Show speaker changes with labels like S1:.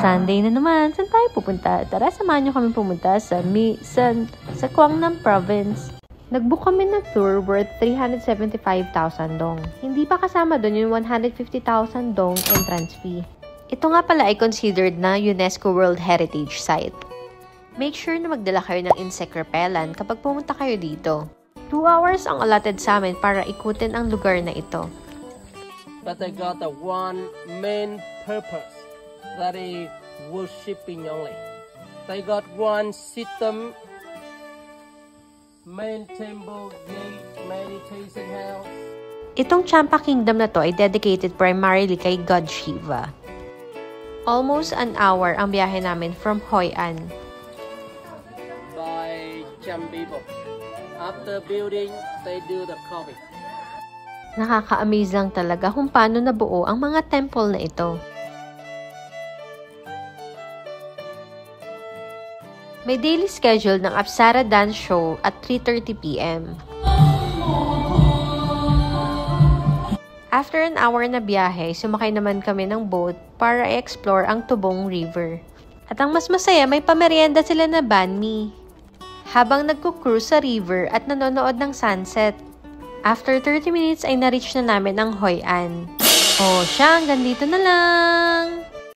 S1: Sunday na naman, saan tayo pupunta? Tara, samahan nyo kami pumunta sa Quang Province. Nag-book kami ng tour worth 375,000 dong. Hindi pa kasama doon yung 150,000 dong entrance fee. Ito nga pala ay considered na UNESCO World Heritage Site. Make sure na magdala kayo ng insect repellent kapag pumunta kayo dito. 2 hours ang allotted sa amin para ikutin ang lugar na ito.
S2: But I got the one main purpose. That is worshipping only. They got one system, main temple, gate, meditation house.
S1: Itong Champa Kingdom na to ay dedicated primarily kay God Shiva. Almost an hour ang biyahe namin from Hoi An.
S2: By Jambibo. After building, they do the coffee.
S1: Nakaka-amaze lang talaga kung paano nabuo ang mga temple na ito. May daily schedule ng Apsara Dance Show at 3:30 p.m. After an hour na biyahe, sumakay naman kami ng boat para i-explore ang Tubong River. At ang mas masaya, may pamerienda sila na banh mi. Habang nagko-cruise sa river at nanonood ng sunset. After 30 minutes ay na-reach na namin ang Hoi An. Oh, siya, hanggang dito na lang!